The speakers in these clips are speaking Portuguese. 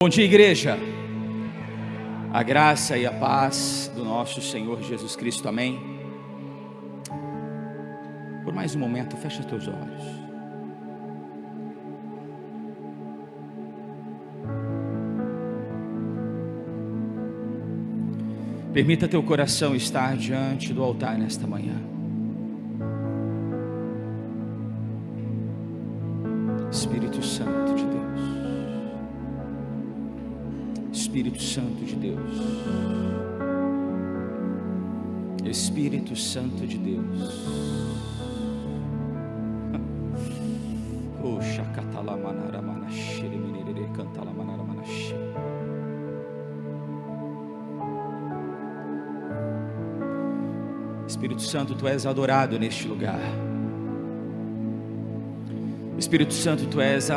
Bom dia, igreja. A graça e a paz do nosso Senhor Jesus Cristo, amém. Por mais um momento, fecha teus olhos. Permita teu coração estar diante do altar nesta manhã. Espírito Santo de Deus, Espírito Santo de Deus, Espírito Santo de Deus. Espírito Santo, tu és adorado neste lugar. Espírito Santo, tu és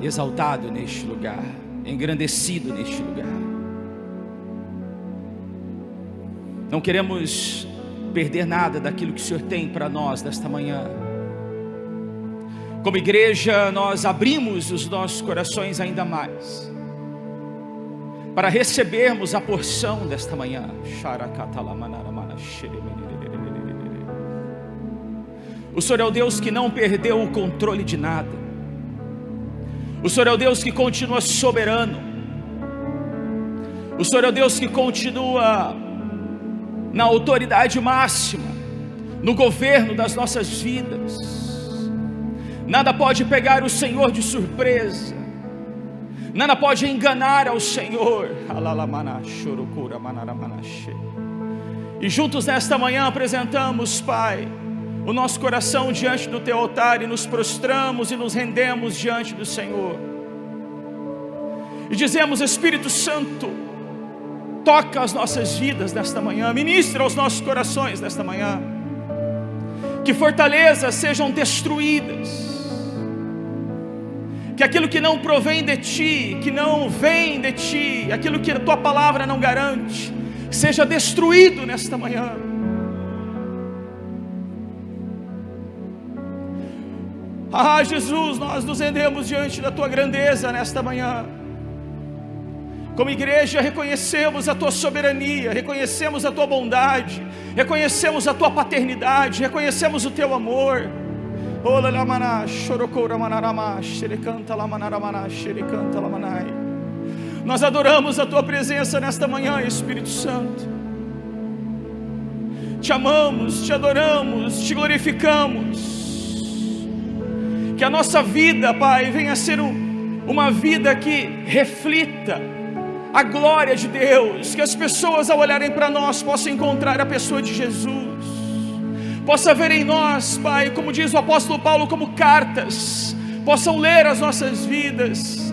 exaltado neste lugar, engrandecido neste lugar. Não queremos perder nada daquilo que o Senhor tem para nós nesta manhã. Como igreja, nós abrimos os nossos corações ainda mais para recebermos a porção desta manhã. O Senhor é o Deus que não perdeu o controle de nada. O Senhor é o Deus que continua soberano. O Senhor é o Deus que continua na autoridade máxima, no governo das nossas vidas. Nada pode pegar o Senhor de surpresa. Nada pode enganar ao Senhor. E juntos nesta manhã apresentamos, Pai, o nosso coração diante do teu altar e nos prostramos e nos rendemos diante do Senhor. E dizemos: Espírito Santo, toca as nossas vidas nesta manhã, ministra aos nossos corações nesta manhã. Que fortalezas sejam destruídas. Que aquilo que não provém de ti, que não vem de ti, aquilo que a tua palavra não garante, seja destruído nesta manhã. Ah, Jesus, nós nos rendemos diante da tua grandeza nesta manhã. Como igreja, reconhecemos a tua soberania, reconhecemos a tua bondade, reconhecemos a tua paternidade, reconhecemos o teu amor. Nós adoramos a tua presença nesta manhã, Espírito Santo. Te amamos, te adoramos, te glorificamos. Que a nossa vida, Pai, venha a ser uma vida que reflita a glória de Deus. Que as pessoas, ao olharem para nós, possam encontrar a pessoa de Jesus. Possa ver em nós, Pai, como diz o apóstolo Paulo, como cartas. Possam ler as nossas vidas.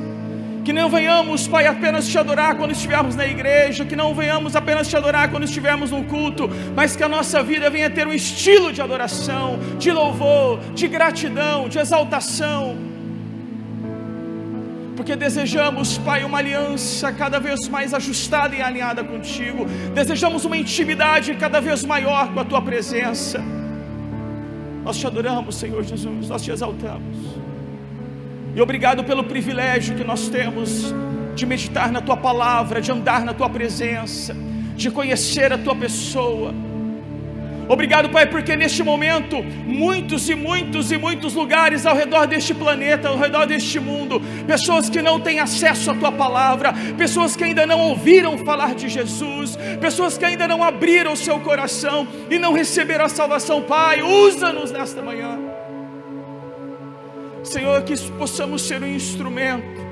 Que não venhamos, Pai, apenas te adorar quando estivermos na igreja. Que não venhamos apenas te adorar quando estivermos no culto. Mas que a nossa vida venha ter um estilo de adoração, de louvor, de gratidão, de exaltação. Porque desejamos, Pai, uma aliança cada vez mais ajustada e alinhada contigo. Desejamos uma intimidade cada vez maior com a tua presença. Nós te adoramos, Senhor Jesus, nós te exaltamos. E obrigado pelo privilégio que nós temos de meditar na tua palavra, de andar na tua presença, de conhecer a tua pessoa. Obrigado, Pai, porque neste momento muitos lugares ao redor deste planeta, ao redor deste mundo, pessoas que não têm acesso à tua palavra, pessoas que ainda não ouviram falar de Jesus, pessoas que ainda não abriram o seu coração e não receberam a salvação. Pai, usa-nos nesta manhã, Senhor, que possamos ser um instrumento,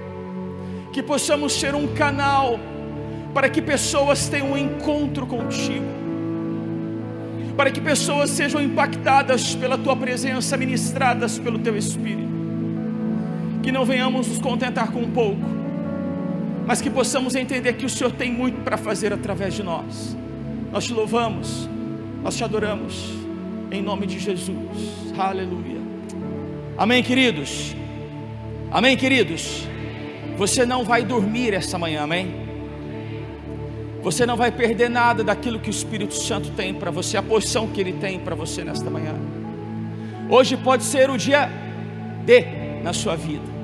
que possamos ser um canal para que pessoas tenham um encontro contigo, para que pessoas sejam impactadas pela tua presença, ministradas pelo teu Espírito. Que não venhamos nos contentar com um pouco, mas que possamos entender que o Senhor tem muito para fazer através de nós. Nós te louvamos, nós te adoramos, em nome de Jesus. Aleluia. Amém, queridos? Amém, queridos? Você não vai dormir essa manhã, amém? Você não vai perder nada daquilo que o Espírito Santo tem para você, a porção que Ele tem para você nesta manhã. Hoje pode ser o dia D na sua vida.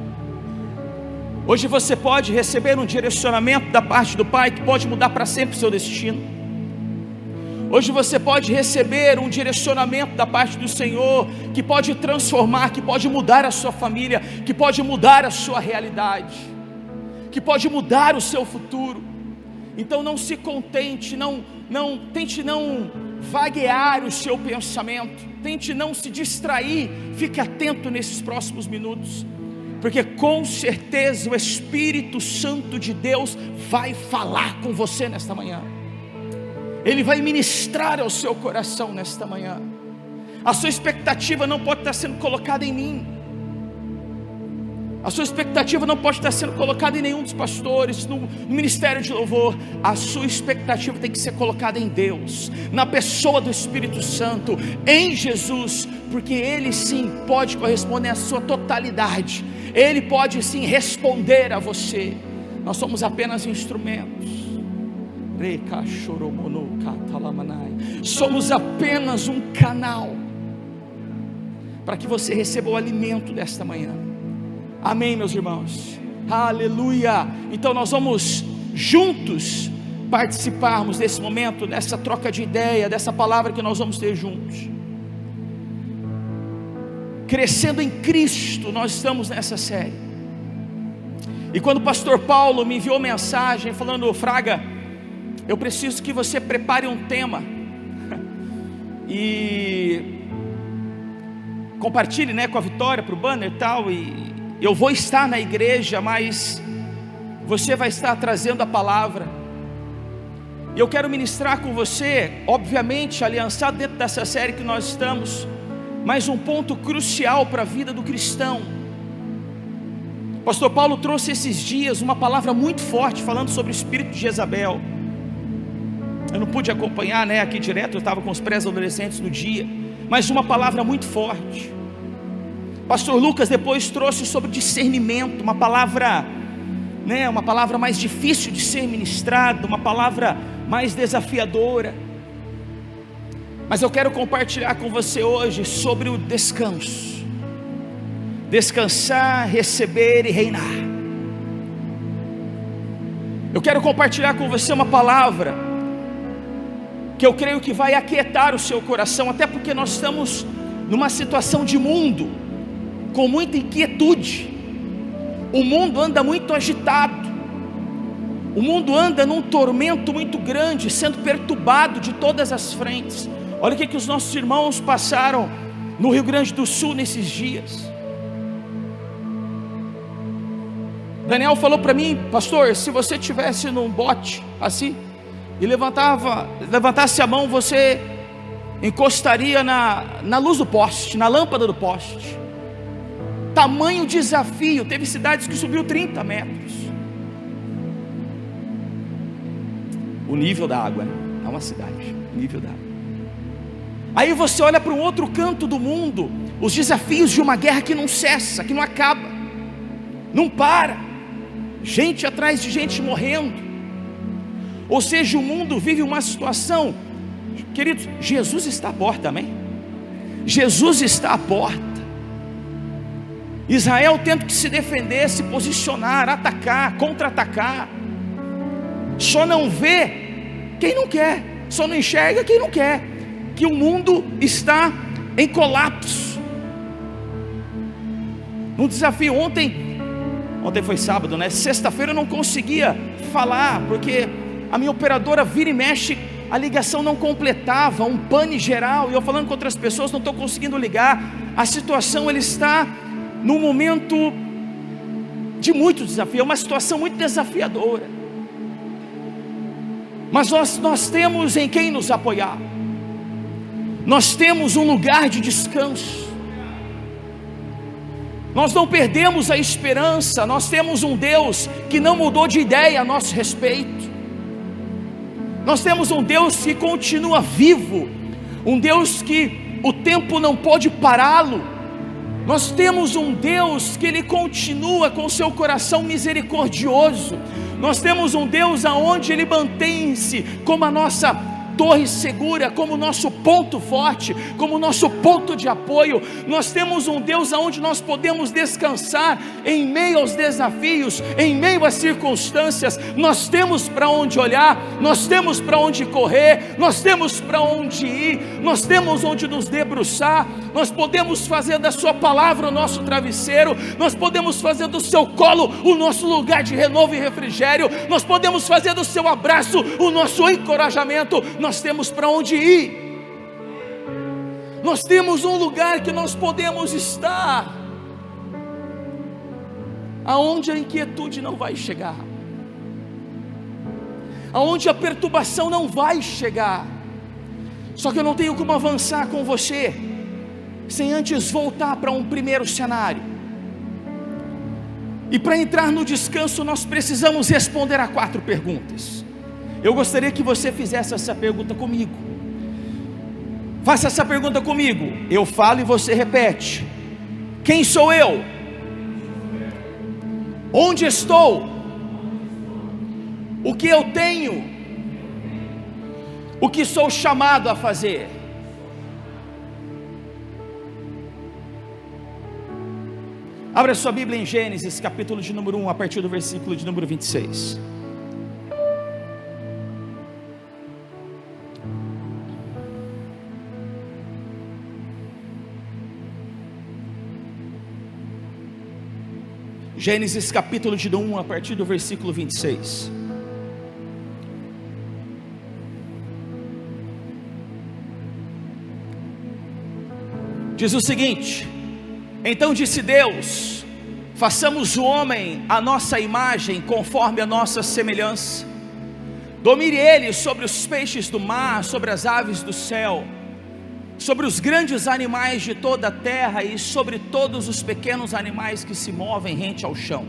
Hoje você pode receber um direcionamento da parte do Pai que pode mudar para sempre o seu destino. Hoje você pode receber um direcionamento da parte do Senhor que pode transformar, que pode mudar a sua família, que pode mudar a sua realidade, que pode mudar o seu futuro. Então não se contente, tente não vaguear o seu pensamento, tente não se distrair, fique atento nesses próximos minutos, porque com certeza o Espírito Santo de Deus vai falar com você nesta manhã. Ele vai ministrar ao seu coração nesta manhã. A sua expectativa não pode estar sendo colocada em mim. A sua expectativa não pode estar sendo colocada em nenhum dos pastores, no ministério de louvor. A sua expectativa tem que ser colocada em Deus, na pessoa do Espírito Santo, em Jesus, porque Ele sim pode corresponder à sua totalidade. Ele pode sim responder a você. Nós somos apenas instrumentos. Somos apenas um canal para que você receba o alimento desta manhã. Amém, meus irmãos? Aleluia! Então nós vamos juntos participarmos desse momento, dessa troca de ideia, dessa palavra que nós vamos ter juntos. Crescendo em Cristo, nós estamos nessa série. E quando o pastor Paulo me enviou mensagem falando: Fraga, eu preciso que você prepare um tema e compartilhe, com a Vitória para o banner e tal, e eu vou estar na igreja, mas você vai estar trazendo a palavra, e eu quero ministrar com você, obviamente aliançado dentro dessa série que nós estamos, mas um ponto crucial para a vida do cristão. O pastor Paulo trouxe esses dias uma palavra muito forte, falando sobre o espírito de Jezabel. Eu não pude acompanhar aqui direto, eu estava com os pré-adolescentes no dia, mas uma palavra muito forte. Pastor Lucas depois trouxe sobre discernimento, uma palavra mais difícil de ser ministrada, uma palavra mais desafiadora. Mas eu quero compartilhar com você hoje sobre o descanso. Descansar, receber e reinar. Eu quero compartilhar com você uma palavra que eu creio que vai aquietar o seu coração, até porque nós estamos numa situação de mundo com muita inquietude. O mundo anda muito agitado, o mundo anda num tormento muito grande, sendo perturbado de todas as frentes. Olha o que os nossos irmãos passaram no Rio Grande do Sul nesses dias. Daniel falou para mim: pastor, se você estivesse num bote assim e levantasse a mão, você encostaria na luz do poste, na lâmpada do poste. Tamanho desafio. Teve cidades que subiu 30 metros o nível da água, é uma cidade, o nível da água. Aí você olha para um outro canto do mundo, os desafios de uma guerra que não cessa, que não acaba, não para, gente atrás de gente morrendo. Ou seja, o mundo vive uma situação, queridos, Jesus está à porta, amém? Jesus está à porta. Israel tendo que se defender, se posicionar, atacar, contra-atacar. Só não vê quem não quer, só não enxerga quem não quer, que o mundo está em colapso. Um desafio, ontem foi sábado, sexta-feira eu não conseguia falar, porque a minha operadora vira e mexe, a ligação não completava, um pane geral, e eu falando com outras pessoas, não estou conseguindo ligar. A situação, ele está num momento de muito desafio, é uma situação muito desafiadora, mas nós temos em quem nos apoiar, nós temos um lugar de descanso, nós não perdemos a esperança, nós temos um Deus que não mudou de ideia a nosso respeito, nós temos um Deus que continua vivo, um Deus que o tempo não pode pará-lo. Nós temos um Deus que Ele continua com seu coração misericordioso. Nós temos um Deus aonde Ele mantém-se como a nossa torre segura, como nosso ponto forte, como nosso ponto de apoio. Nós temos um Deus aonde nós podemos descansar em meio aos desafios, em meio às circunstâncias. Nós temos para onde olhar, nós temos para onde correr, nós temos para onde ir, nós temos onde nos debruçar. Nós podemos fazer da sua palavra o nosso travesseiro, nós podemos fazer do seu colo o nosso lugar de renovo e refrigério, nós podemos fazer do seu abraço o nosso encorajamento. Nós temos para onde ir, nós temos um lugar que nós podemos estar, aonde a inquietude não vai chegar, aonde a perturbação não vai chegar. Só que eu não tenho como avançar com você sem antes voltar para um primeiro cenário. E para entrar no descanso nós precisamos responder a 4 perguntas. Eu gostaria que você fizesse essa pergunta comigo. Faça essa pergunta comigo. Eu falo e você repete. Quem sou eu? Onde estou? O que eu tenho? O que sou chamado a fazer? Abra sua Bíblia em Gênesis, capítulo de número 1, a partir do versículo de número 26. Gênesis capítulo de 1, a partir do versículo 26. Diz o seguinte: então disse Deus: façamos o homem à nossa imagem, conforme a nossa semelhança. Domine ele sobre os peixes do mar, sobre as aves do céu, sobre os grandes animais de toda a terra e sobre todos os pequenos animais que se movem rente ao chão.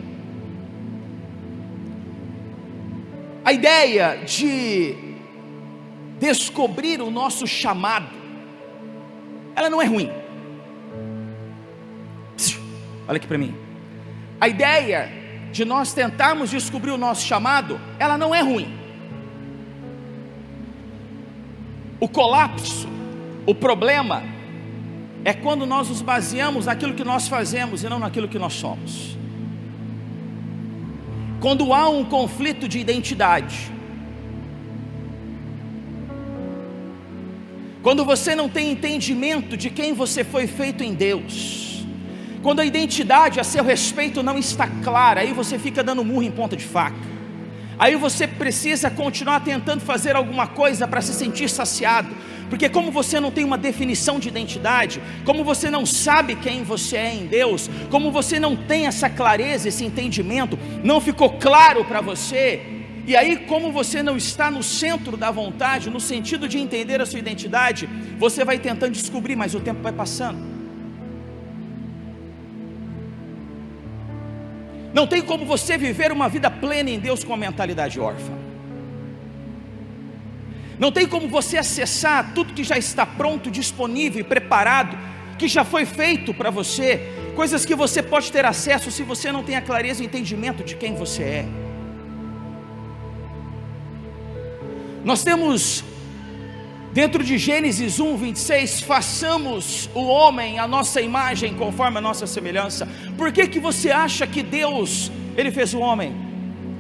A ideia de descobrir o nosso chamado, ela não é ruim. Olha aqui para mim. A ideia de nós tentarmos descobrir o nosso chamado, ela não é ruim. O colapso, o problema é quando nós nos baseamos naquilo que nós fazemos e não naquilo que nós somos. Quando há um conflito de identidade, quando você não tem entendimento de quem você foi feito em Deus, quando a identidade a seu respeito não está clara, aí você fica dando murro em ponta de faca. Aí você precisa continuar tentando fazer alguma coisa para se sentir saciado, porque como você não tem uma definição de identidade, como você não sabe quem você é em Deus, como você não tem essa clareza, esse entendimento, não ficou claro para você, e aí como você não está no centro da vontade, no sentido de entender a sua identidade, você vai tentando descobrir, mas o tempo vai passando. Não tem como você viver uma vida plena em Deus com a mentalidade órfã. Não tem como você acessar tudo que já está pronto, disponível e preparado, que já foi feito para você, coisas que você pode ter acesso se você não tem a clareza e entendimento de quem você é. Nós temos dentro de Gênesis 1, 26, façamos o homem à nossa imagem, conforme a nossa semelhança. Por que que você acha que Deus, Ele fez o homem?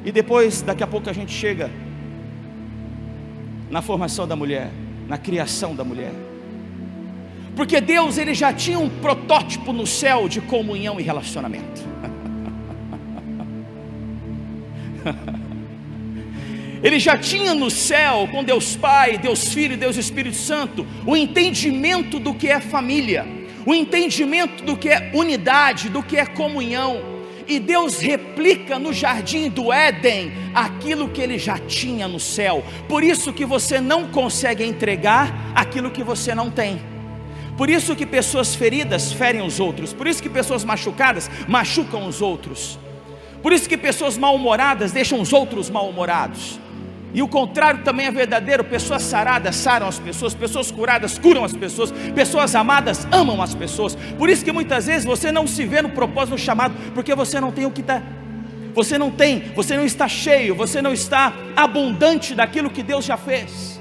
E depois, daqui a pouco a gente chega na formação da mulher, na criação da mulher. Porque Deus, Ele já tinha um protótipo no céu de comunhão e relacionamento. Ele já tinha no céu, com Deus Pai, Deus Filho, Deus Espírito Santo, o entendimento do que é família, o entendimento do que é unidade, do que é comunhão. E Deus replica no jardim do Éden aquilo que Ele já tinha no céu. Por isso que você não consegue entregar aquilo que você não tem. Por isso que pessoas feridas ferem os outros. Por isso que pessoas machucadas machucam os outros. Por isso que pessoas mal-humoradas deixam os outros mal-humorados. E o contrário também é verdadeiro. Pessoas saradas saram as pessoas, pessoas curadas curam as pessoas, pessoas amadas amam as pessoas. Por isso que muitas vezes você não se vê no propósito, no chamado, porque você não tem o que está. Você não está cheio, você não está abundante daquilo que Deus já fez.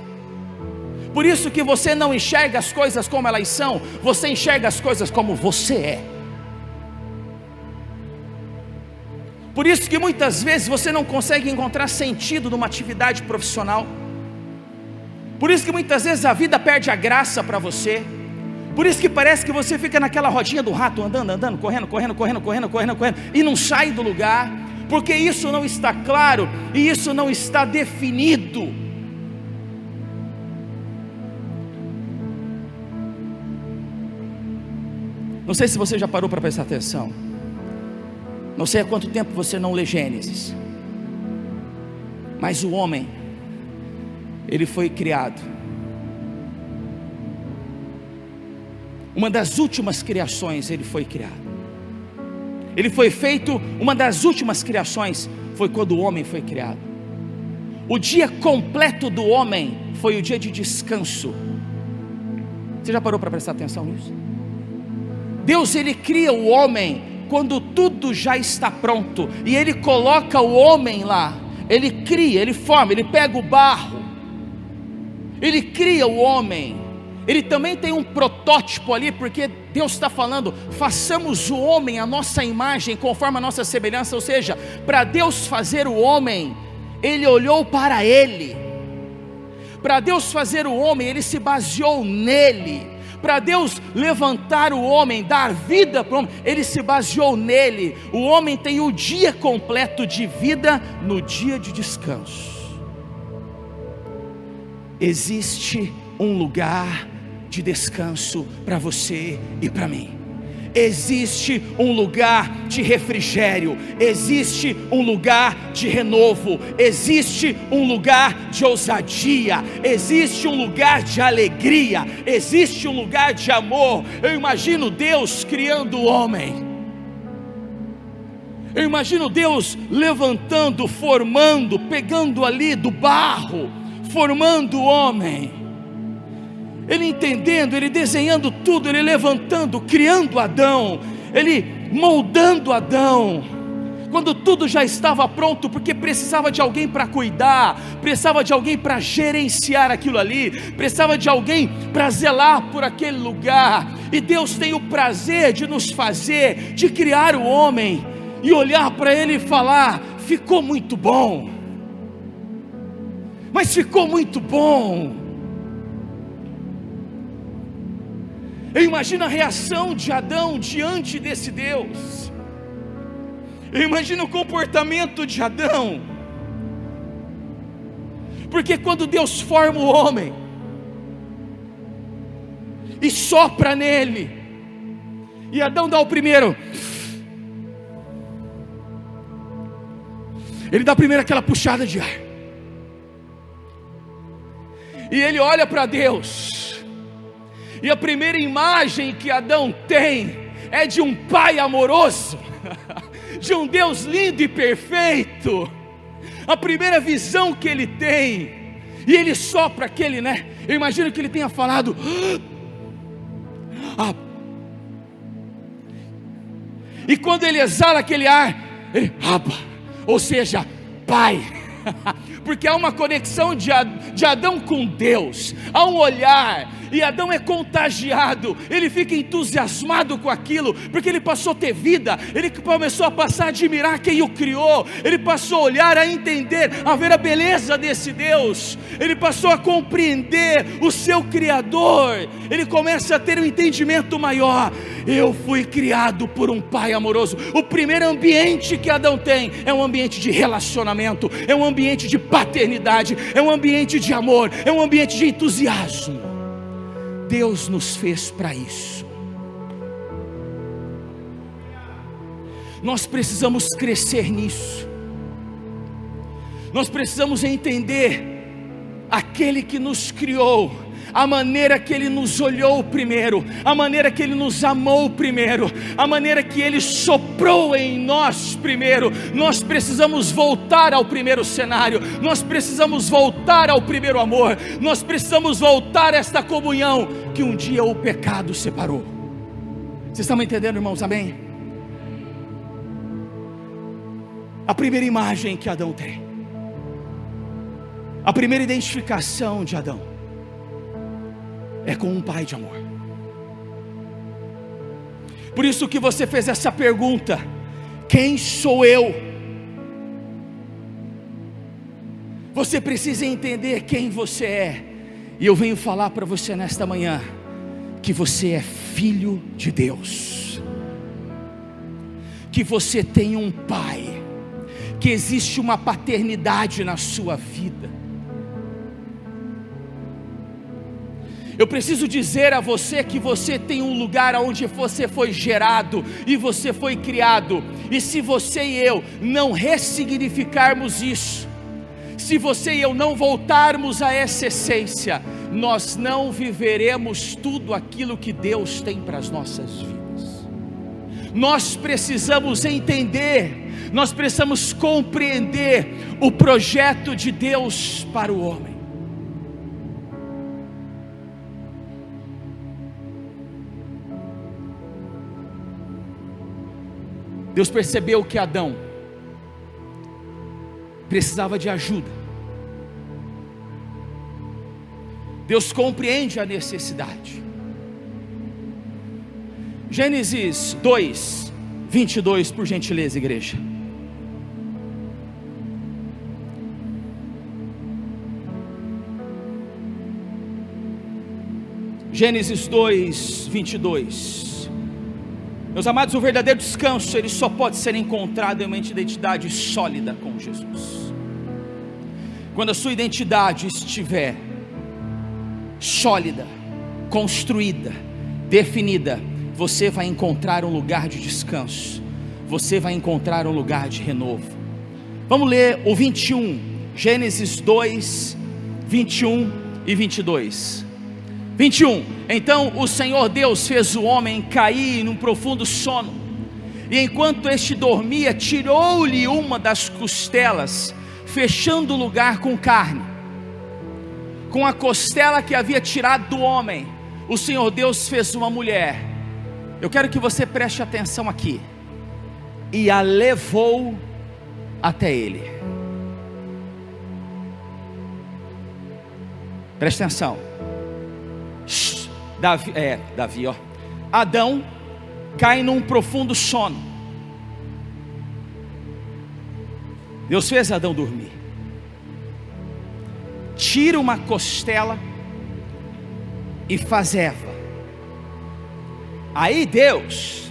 Por isso que você não enxerga as coisas como elas são, você enxerga as coisas como você é. Por isso que muitas vezes você não consegue encontrar sentido numa atividade profissional. Por isso que muitas vezes a vida perde a graça para você. Por isso que parece que você fica naquela rodinha do rato, andando, correndo, e não sai do lugar, porque isso não está claro, e isso não está definido. Não sei se você já parou para prestar atenção, não sei há quanto tempo você não lê Gênesis, mas o homem, ele foi criado, uma das últimas criações ele foi criado, ele foi feito, uma das últimas criações foi quando o homem foi criado. O dia completo do homem foi o dia de descanso. Você já parou para prestar atenção nisso? Deus, ele cria o homem quando tudo já está pronto, e ele coloca o homem lá, ele cria, ele forma, ele pega o barro, ele cria o homem. Ele também tem um protótipo ali, porque Deus está falando, façamos o homem à nossa imagem, conforme a nossa semelhança. Ou seja, para Deus fazer o homem, Ele olhou para ele. Para Deus fazer o homem, Ele se baseou nele. Para Deus levantar o homem, dar vida para o homem, Ele se baseou nele. O homem tem o dia completo de vida no dia de descanso. Existe um lugar de descanso para você e para mim. Existe um lugar de refrigério, existe um lugar de renovo, existe um lugar de ousadia, existe um lugar de alegria, existe um lugar de amor. Eu imagino Deus criando o homem, eu imagino Deus levantando, formando, pegando ali do barro, formando o homem. Ele entendendo, ele desenhando tudo, ele levantando, criando Adão, ele moldando Adão, quando tudo já estava pronto, porque precisava de alguém para cuidar, precisava de alguém para gerenciar aquilo ali, precisava de alguém para zelar por aquele lugar. E Deus tem o prazer de nos fazer, de criar o homem, e olhar para ele e falar, ficou muito bom, mas ficou muito bom. Eu imagino a reação de Adão diante desse Deus. Eu imagino o comportamento de Adão. Porque quando Deus forma o homem e sopra nele, e Adão dá o primeiro, ele dá primeiro aquela puxada de ar, e ele olha para Deus. E a primeira imagem que Adão tem é de um pai amoroso, de um Deus lindo e perfeito. A primeira visão que ele tem, e ele sopra aquele, eu imagino que ele tenha falado, e quando ele exala aquele ar, ele, Abba, ou seja, Pai. Porque há uma conexão de Adão com Deus, há um olhar, e Adão é contagiado, ele fica entusiasmado com aquilo, porque ele passou a ter vida, ele começou a passar a admirar quem o criou, ele passou a olhar, a entender, a ver a beleza desse Deus, ele passou a compreender o seu Criador, ele começa a ter um entendimento maior. Eu fui criado por um pai amoroso. O primeiro ambiente que Adão tem é um ambiente de relacionamento, é um ambiente de paternidade, é um ambiente de amor, é um ambiente de entusiasmo. Deus nos fez para isso. Nós precisamos crescer nisso. Nós precisamos entender aquele que nos criou, a maneira que Ele nos olhou primeiro, a maneira que Ele nos amou primeiro, a maneira que Ele soprou em nós primeiro. Nós precisamos voltar ao primeiro cenário, nós precisamos voltar ao primeiro amor, nós precisamos voltar a esta comunhão que um dia o pecado separou. Vocês estão me entendendo, irmãos? Amém? A primeira imagem que Adão tem, a primeira identificação de Adão, é com um pai de amor. Por isso que você fez essa pergunta: quem sou eu? Você precisa entender quem você é. E eu venho falar para você nesta manhã que você é filho de Deus, que você tem um pai, que existe uma paternidade na sua vida. Eu preciso dizer a você que você tem um lugar onde você foi gerado e você foi criado. E se você e eu não ressignificarmos isso, se você e eu não voltarmos a essa essência, nós não viveremos tudo aquilo que Deus tem para as nossas vidas. Nós precisamos entender, nós precisamos compreender o projeto de Deus para o homem. Deus percebeu que Adão precisava de ajuda. Deus compreende a necessidade. Gênesis 2, 22, por gentileza, igreja. Gênesis 2, 22. Meus amados, o verdadeiro descanso, ele só pode ser encontrado em uma identidade sólida com Jesus. Quando a sua identidade estiver sólida, construída, definida, você vai encontrar um lugar de descanso, você vai encontrar um lugar de renovo. Vamos ler o 21, Gênesis 2, 21 e 22. 21, então o Senhor Deus fez o homem cair num profundo sono, e enquanto este dormia, tirou-lhe uma das costelas, fechando o lugar com carne. Com a costela que havia tirado do homem, o Senhor Deus fez uma mulher. Eu quero que você preste atenção aqui. E a levou até ele. Preste atenção. Davi, ó. Adão cai num profundo sono. Deus fez Adão dormir. Tira uma costela e faz Eva. Aí Deus,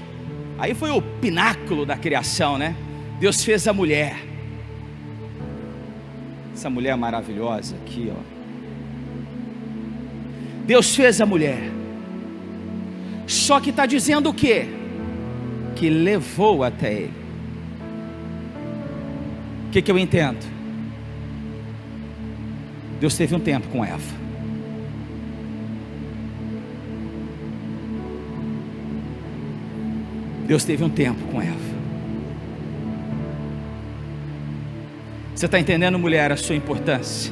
aí foi o pináculo da criação, né? Deus fez a mulher. Essa mulher maravilhosa aqui, ó. Deus fez a mulher. Só que está dizendo o quê? Que levou até ele. O que eu entendo? Deus teve um tempo com Eva. Deus teve um tempo com Eva. Você está entendendo, mulher, a sua importância?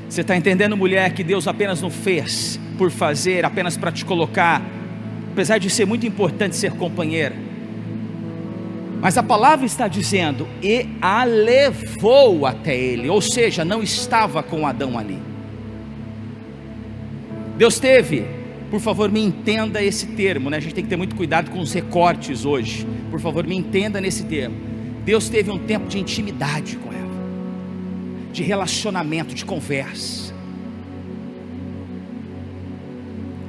Você está entendendo, mulher, que Deus apenas não fez por fazer, apenas para te colocar, apesar de ser muito importante ser companheira, mas a palavra está dizendo, e a levou até ele, ou seja, não estava com Adão ali. Deus teve, por favor me entenda esse termo, né? A gente tem que ter muito cuidado com os recortes hoje, por favor me entenda nesse termo. Deus teve um tempo de intimidade com ela, de relacionamento, de conversa,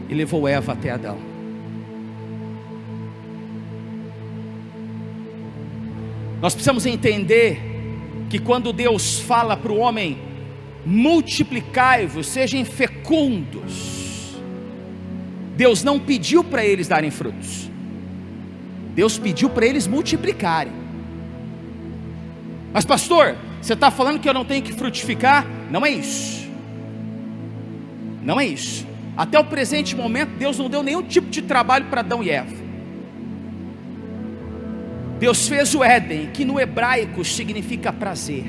e levou Eva até Adão. Nós precisamos entender que quando Deus fala para o homem, multiplicai-vos, sejam fecundos, Deus não pediu para eles darem frutos, Deus pediu para eles multiplicarem. Mas pastor, você está falando que eu não tenho que frutificar? Não é isso, não é isso. Até o presente momento Deus não deu nenhum tipo de trabalho para Adão e Eva. Deus fez o Éden, que no hebraico significa prazer.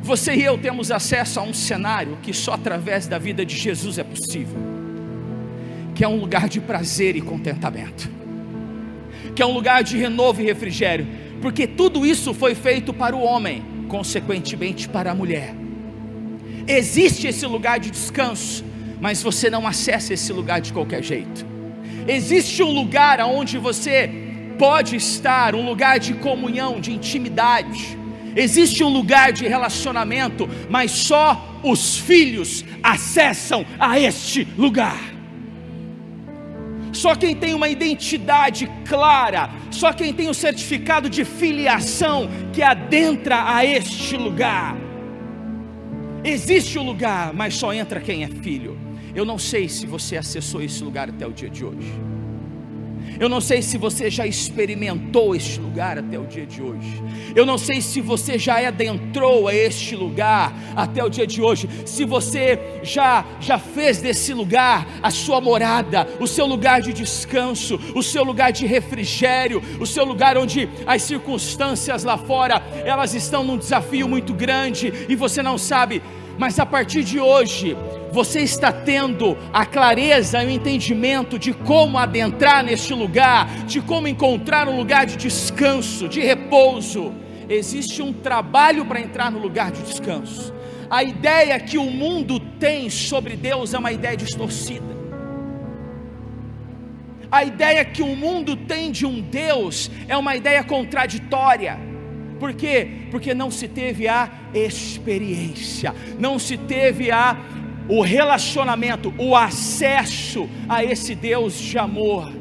Você e eu temos acesso a um cenário que só através da vida de Jesus é possível, que é um lugar de prazer e contentamento, que é um lugar de renovo e refrigério, porque tudo isso foi feito para o homem, consequentemente para a mulher. Existe esse lugar de descanso, mas você não acessa esse lugar de qualquer jeito. Existe um lugar onde você pode estar, um lugar de comunhão, de intimidade. Existe um lugar de relacionamento, mas só os filhos acessam a este lugar. Só quem tem uma identidade clara, só quem tem o certificado de filiação que adentra a este lugar. Existe um lugar, mas só entra quem é filho. Eu não sei se você acessou esse lugar até o dia de hoje. Eu não sei se você já experimentou este lugar até o dia de hoje. Eu não sei se você já adentrou a este lugar até o dia de hoje. Se você já fez desse lugar a sua morada, o seu lugar de descanso, o seu lugar de refrigério, o seu lugar onde as circunstâncias lá fora, elas estão num desafio muito grande e você não sabe. Mas a partir de hoje, você está tendo a clareza e o entendimento de como adentrar neste lugar, de como encontrar um lugar de descanso, de repouso. Existe um trabalho para entrar no lugar de descanso. A ideia que o mundo tem sobre Deus é uma ideia distorcida. A ideia que o mundo tem de um Deus é uma ideia contraditória. Por quê? Porque não se teve a experiência, não se teve o relacionamento, o acesso a esse Deus de amor.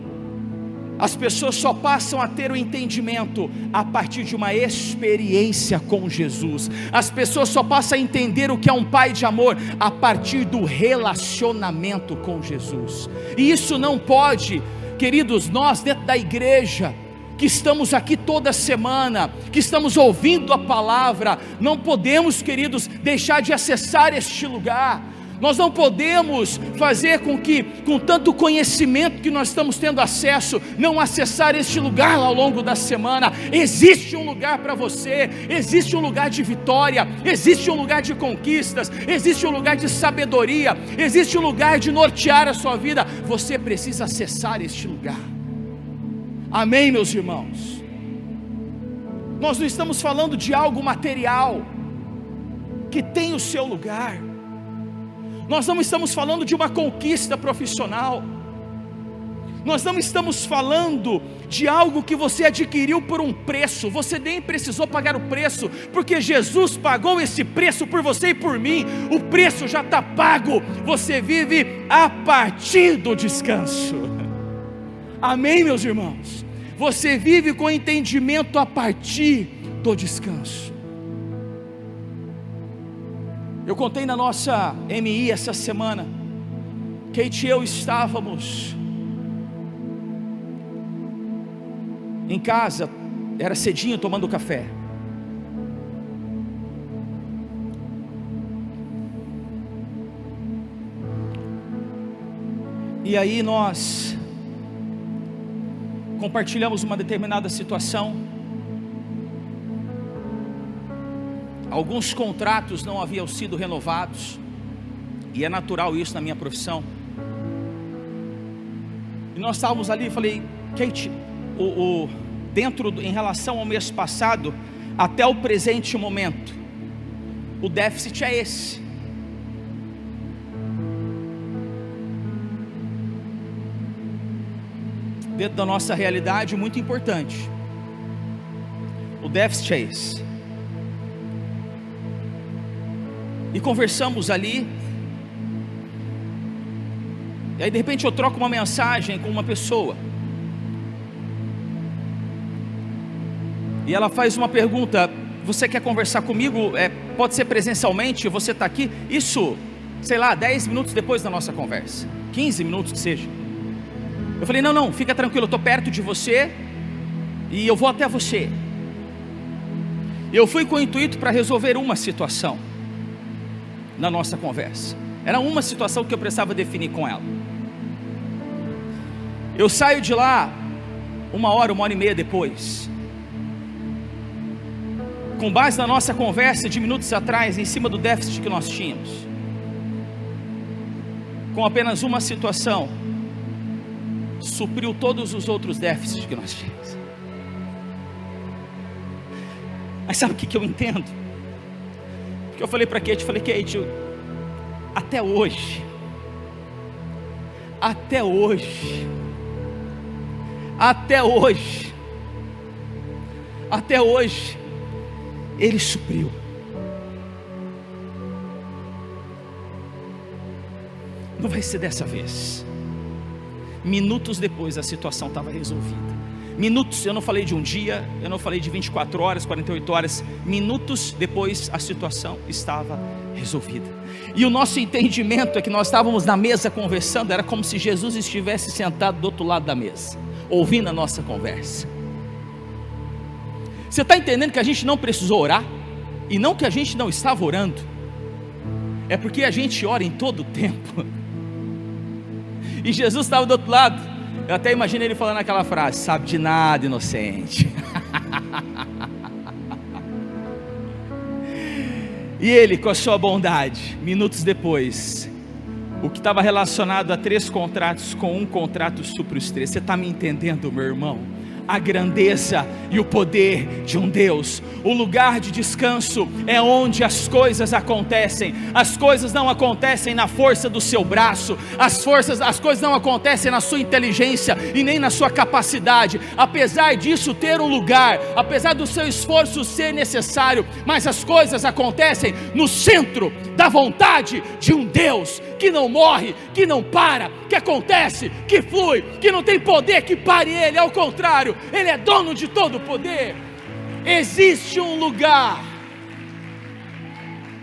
As pessoas só passam a ter o entendimento a partir de uma experiência com Jesus. As pessoas só passam a entender o que é um pai de amor a partir do relacionamento com Jesus. E isso não pode, queridos, nós dentro da igreja, que estamos aqui toda semana, que estamos ouvindo a palavra, não podemos, queridos, deixar de acessar este lugar. Nós não podemos fazer com que, com tanto conhecimento que nós estamos tendo acesso, não acessar este lugar ao longo da semana. Existe um lugar para você, existe um lugar de vitória, existe um lugar de conquistas, existe um lugar de sabedoria, existe um lugar de nortear a sua vida. Você precisa acessar este lugar. Amém, meus irmãos? Nós não estamos falando de algo material que tem o seu lugar. Nós não estamos falando de uma conquista profissional. Nós não estamos falando de algo que você adquiriu por um preço. Você nem precisou pagar o preço, porque Jesus pagou esse preço por você e por mim. O preço já está pago. Você vive a partir do descanso. Amém, meus irmãos? Você vive com entendimento a partir do descanso. Eu contei na nossa MI essa semana, Kate e eu estávamos em casa, era cedinho tomando café. E aí nós compartilhamos uma determinada situação. Alguns contratos não haviam sido renovados, e é natural isso na minha profissão. E nós estávamos ali, e falei, Kate, em relação ao mês passado, até o presente momento, o déficit é esse. Dentro da nossa realidade, muito importante, o déficit é esse. E conversamos ali, e aí de repente eu troco uma mensagem com uma pessoa, e ela faz uma pergunta: você quer conversar comigo? Pode ser presencialmente, você está aqui? Isso, sei lá, 10 minutos depois da nossa conversa, 15 minutos que seja. Eu falei, não, fica tranquilo, eu estou perto de você, e eu vou até você. Eu fui com o intuito para resolver uma situação na nossa conversa. Era uma situação que eu precisava definir com ela. Eu saio de lá 1 hora, 1h30 depois, com base na nossa conversa de minutos atrás, em cima do déficit que nós tínhamos, com apenas uma situação, supriu todos os outros déficits que nós tínhamos. Mas sabe o que eu entendo? Porque eu falei para Kate, até hoje, Ele supriu. Não vai ser dessa vez. Minutos depois a situação estava resolvida. Minutos, eu não falei de um dia, eu não falei de 24 horas, 48 horas. Minutos depois a situação estava resolvida. E o nosso entendimento é que nós estávamos na mesa conversando, era como se Jesus estivesse sentado do outro lado da mesa, ouvindo a nossa conversa. Você está entendendo que a gente não precisou orar? E não que a gente não estava orando, é porque a gente ora em todo o tempo. E Jesus estava do outro lado. Eu até imagino ele falando aquela frase: sabe de nada, inocente. E ele, com a sua bondade, minutos depois, o que estava relacionado a 3 contratos, com um contrato supra os 3. Você está me entendendo, meu irmão? A grandeza e o poder de um Deus. O lugar de descanso é onde as coisas acontecem. As coisas não acontecem na força do seu braço, as coisas não acontecem na sua inteligência e nem na sua capacidade. Apesar disso ter um lugar, apesar do seu esforço ser necessário, mas as coisas acontecem no centro da vontade de um Deus que não morre, que não para, que acontece, que flui, que não tem poder que pare Ele. Ao contrário, Ele é dono de todo o poder. Existe um lugar,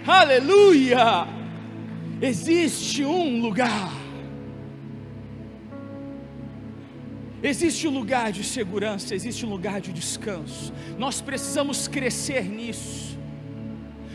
aleluia, existe um lugar de segurança, existe um lugar de descanso. Nós precisamos crescer nisso.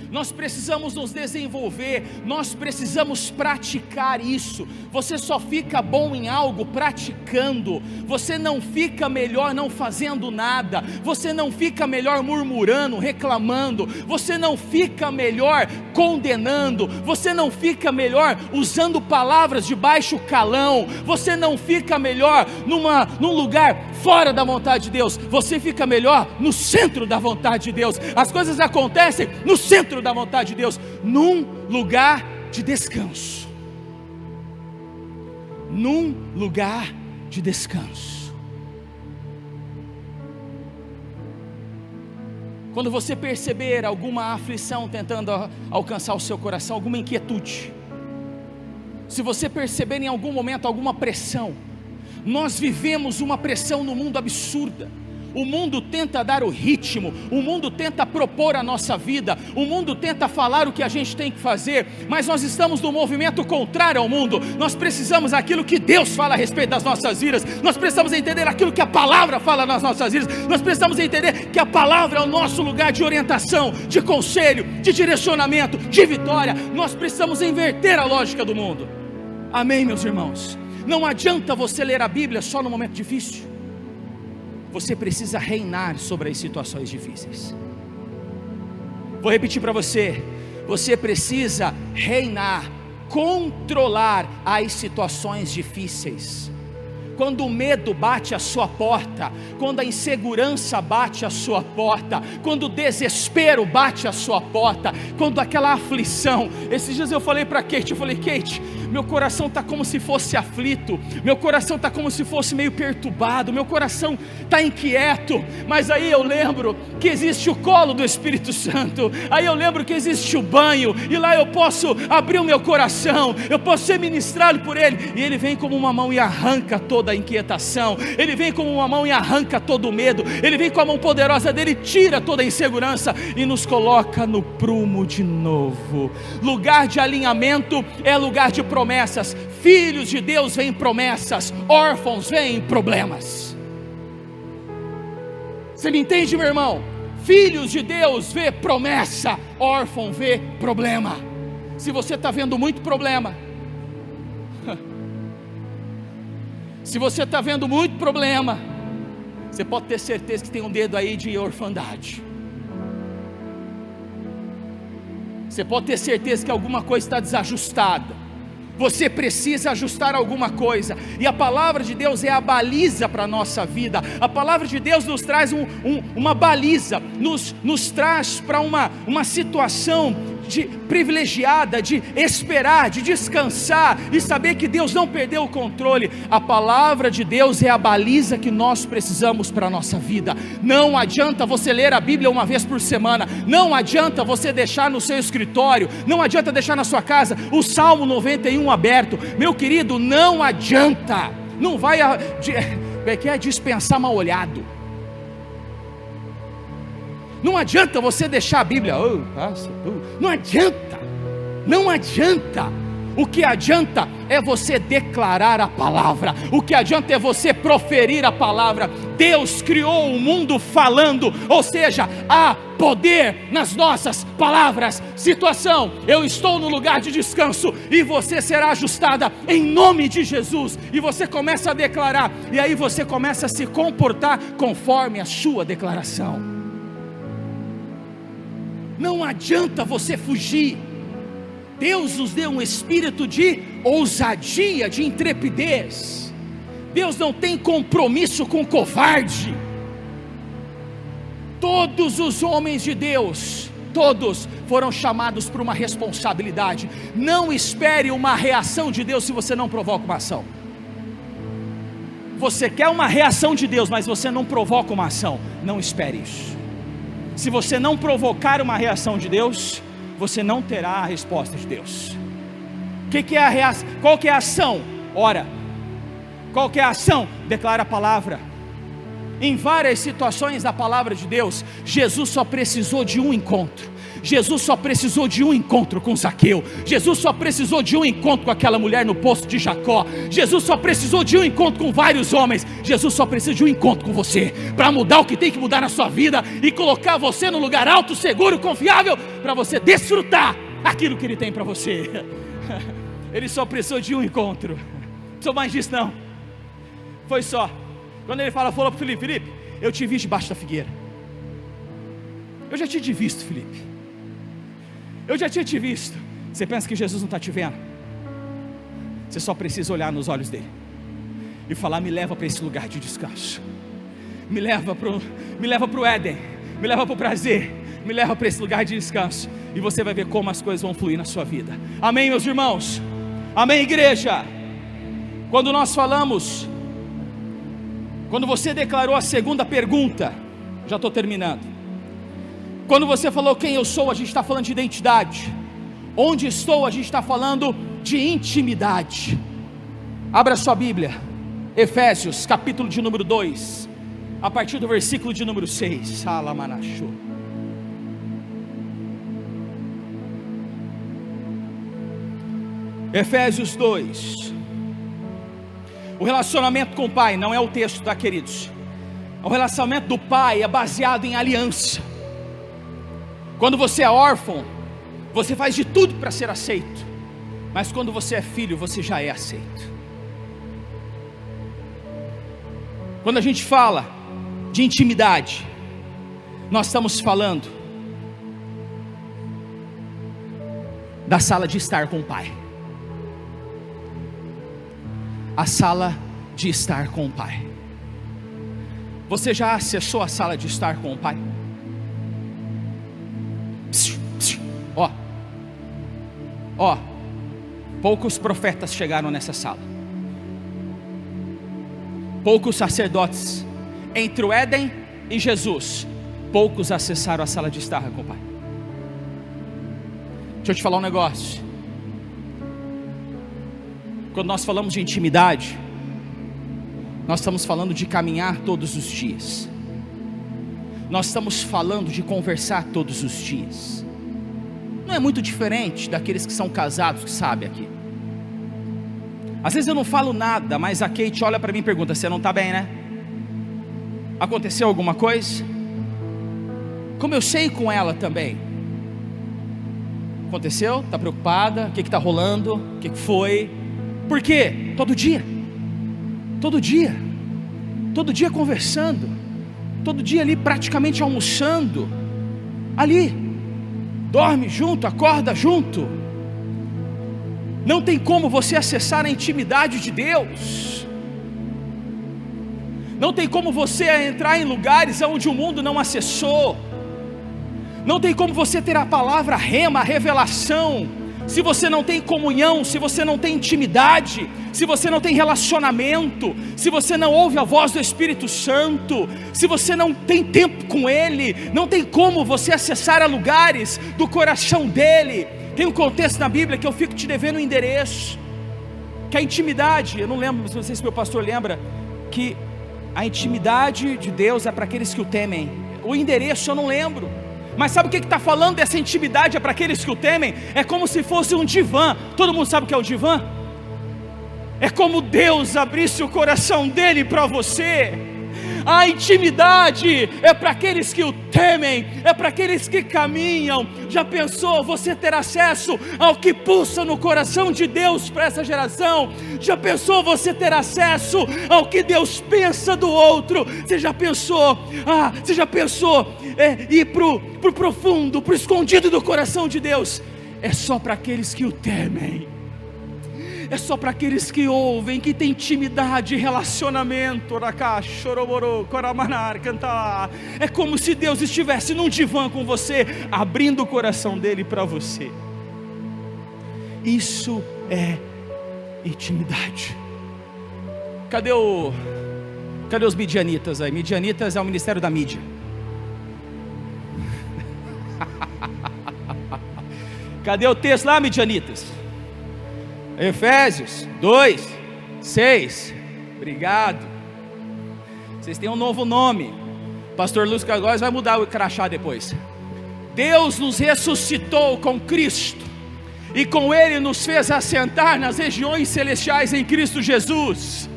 Nós precisamos nos desenvolver, nós precisamos praticar isso. Você só fica bom em algo praticando. Você não fica melhor não fazendo nada. Você não fica melhor murmurando, reclamando. Você não fica melhor condenando. Você não fica melhor usando palavras de baixo calão. Você não fica melhor num lugar fora da vontade de Deus. Você fica melhor no centro da vontade de Deus. As coisas acontecem no centro da vontade de Deus, num lugar de descanso. Num lugar de descanso. Quando você perceber alguma aflição tentando alcançar o seu coração, alguma inquietude, se você perceber em algum momento alguma pressão, nós vivemos uma pressão no mundo absurda. O mundo tenta dar o ritmo, o mundo tenta propor a nossa vida, o mundo tenta falar o que a gente tem que fazer, mas nós estamos no movimento contrário ao mundo. Nós precisamos aquilo que Deus fala a respeito das nossas vidas, nós precisamos entender aquilo que a palavra fala nas nossas vidas, nós precisamos entender que a palavra é o nosso lugar de orientação, de conselho, de direcionamento, de vitória. Nós precisamos inverter a lógica do mundo. Amém, meus irmãos? Não adianta você ler a Bíblia só no momento difícil. Você precisa reinar sobre as situações difíceis. Vou repetir para você. Você precisa reinar, controlar as situações difíceis. Quando o medo bate à sua porta, quando a insegurança bate à sua porta, quando o desespero bate à sua porta, quando aquela aflição. Esses dias eu falei para Kate, eu falei: Kate, meu coração está como se fosse aflito, meu coração está como se fosse meio perturbado, meu coração está inquieto. Mas aí eu lembro que existe o colo do Espírito Santo, aí eu lembro que existe o banho, e lá eu posso abrir o meu coração, eu posso ser ministrado por Ele, e Ele vem como uma mão e arranca toda a inquietação, Ele vem como uma mão e arranca todo o medo, Ele vem com a mão poderosa dEle, tira toda a insegurança e nos coloca no prumo de novo. Lugar de alinhamento é lugar de promessas. Filhos de Deus veem promessas, órfãos veem problemas. Você me entende, meu irmão? Filhos de Deus vê promessa, órfão vê problema. Se você está vendo muito problema, se você está vendo muito problema, você pode ter certeza que tem um dedo aí de orfandade. Você pode ter certeza que alguma coisa está desajustada. Você precisa ajustar alguma coisa, e a palavra de Deus é a baliza para a nossa vida. A palavra de Deus nos traz uma baliza, nos traz para uma situação privilegiada de esperar, de descansar e saber que Deus não perdeu o controle. A palavra de Deus é a baliza que nós precisamos para a nossa vida. Não adianta você ler a Bíblia uma vez por semana, não adianta você deixar no seu escritório, não adianta deixar na sua casa o Salmo 91 aberto. Meu querido, não adianta, não vai dispensar mal olhado. Não adianta você deixar a Bíblia, não adianta, não adianta. O que adianta é você declarar a palavra, o que adianta é você proferir a palavra. Deus criou o mundo falando, ou seja, há poder nas nossas palavras. Situação, eu estou no lugar de descanso e você será ajustada em nome de Jesus. E você começa a declarar, e aí você começa a se comportar conforme a sua declaração. Não adianta você fugir. Deus nos deu um espírito de ousadia, de intrepidez. Deus não tem compromisso com covarde. Todos os homens de Deus, todos foram chamados por uma responsabilidade. Não espere uma reação de Deus se você não provoca uma ação. Você quer uma reação de Deus, mas você não provoca uma ação. Não espere isso. Se você não provocar uma reação de Deus, você não terá a resposta de Deus. Que é a reação? Qual que é a ação? Ora. Qual que é a ação? Declara a palavra. Em várias situações da palavra de Deus, Jesus só precisou de um encontro. Jesus só precisou de um encontro com Zaqueu. Jesus só precisou de um encontro com aquela mulher no poço de Jacó. Jesus só precisou de um encontro com vários homens. Jesus só precisa de um encontro com você, para mudar o que tem que mudar na sua vida e colocar você no lugar alto, seguro, confiável, para você desfrutar aquilo que Ele tem para você. Ele só precisou de um encontro. Não precisou mais disso não. Foi só. Quando Ele falou para Filipe: Filipe, eu te vi debaixo da figueira. Eu já tinha te visto, Filipe. Eu já tinha te visto. Você pensa que Jesus não está te vendo? Você só precisa olhar nos olhos dele e falar: me leva para esse lugar de descanso, me leva para o Éden, me leva para o prazer, me leva para esse lugar de descanso. E você vai ver como as coisas vão fluir na sua vida. Amém, meus irmãos? Amém, igreja? Quando nós falamos, quando você declarou a segunda pergunta, já estou terminando. Quando você falou quem eu sou, a gente está falando de identidade. Onde estou, a gente está falando de intimidade. Abra sua Bíblia, Efésios, capítulo de número 2, a partir do versículo de número 6. Efésios 2. O relacionamento com o Pai, não é o texto, tá, queridos? O relacionamento do Pai é baseado em aliança. Quando você é órfão, você faz de tudo para ser aceito, mas quando você é filho, você já é aceito. Quando a gente fala de intimidade, nós estamos falando da sala de estar com o Pai. A sala de estar com o Pai. Você já acessou a sala de estar com o Pai? Ó, poucos profetas chegaram nessa sala. Poucos sacerdotes. Entre o Éden e Jesus, poucos acessaram a sala de estar com o Pai. Deixa eu te falar um negócio. Quando nós falamos de intimidade, nós estamos falando de caminhar todos os dias. Nós estamos falando de conversar todos os dias. Não é muito diferente daqueles que são casados, que sabem aqui. Às vezes eu não falo nada, mas a Kate olha para mim e pergunta: você não está bem, né? Aconteceu alguma coisa? Como eu sei com ela também. Aconteceu? Está preocupada? O que está rolando? O que foi? Por quê? Todo dia. Todo dia. Todo dia conversando. Todo dia ali praticamente almoçando. Ali. Dorme junto, acorda junto. Não tem como você acessar a intimidade de Deus. Não tem como você entrar em lugares onde o mundo não acessou. Não tem como você ter a palavra rema, a revelação, se você não tem comunhão, se você não tem intimidade, se você não tem relacionamento, se você não ouve a voz do Espírito Santo, se você não tem tempo com Ele. Não tem como você acessar a lugares do coração dEle. Tem um contexto na Bíblia que eu fico te devendo o endereço, que a intimidade, eu não lembro, não sei se meu pastor lembra, que a intimidade de Deus é para aqueles que o temem. O endereço eu não lembro, mas sabe o que está falando dessa intimidade? É para aqueles que o temem. É como se fosse um divã. Todo mundo sabe o que é o divã? É como Deus abrisse o coração dele para você. A intimidade é para aqueles que o temem, é para aqueles que caminham. Já pensou você ter acesso ao que pulsa no coração de Deus para essa geração? Já pensou você ter acesso ao que Deus pensa do outro? Você já pensou? Ir para o profundo, para o escondido do coração de Deus? É só para aqueles que o temem. É só para aqueles que ouvem, que tem intimidade, relacionamento. É como se Deus estivesse num divã com você, abrindo o coração dele para você. Isso é intimidade. Cadê os midianitas aí? Midianitas é o ministério da mídia. Cadê o texto lá, midianitas? Efésios 2, 6. Obrigado. Vocês têm um novo nome. Pastor Lúcio Cagóis vai mudar o crachá depois. Deus nos ressuscitou com Cristo, e com Ele nos fez assentar nas regiões celestiais em Cristo Jesus,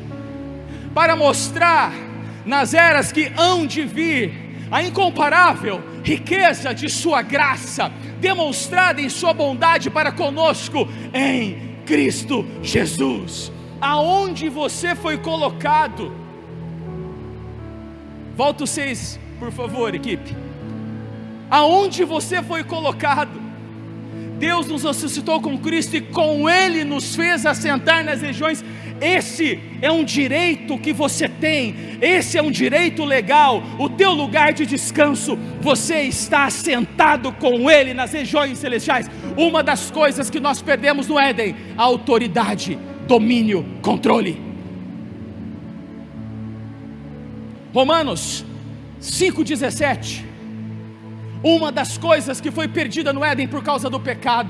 para mostrar nas eras que hão de vir a incomparável riqueza de sua graça, demonstrada em sua bondade para conosco em Cristo Jesus. Aonde você foi colocado? Volta o 6, por favor, equipe. Aonde você foi colocado? Deus nos ressuscitou com Cristo, e com Ele nos fez assentar nas regiões. Esse é um direito que você tem. Esse é um direito legal. O teu lugar de descanso, você está assentado com Ele nas regiões celestiais. Uma das coisas que nós perdemos no Éden: a autoridade, domínio, controle. Romanos 5,17. Uma das coisas que foi perdida no Éden por causa do pecado,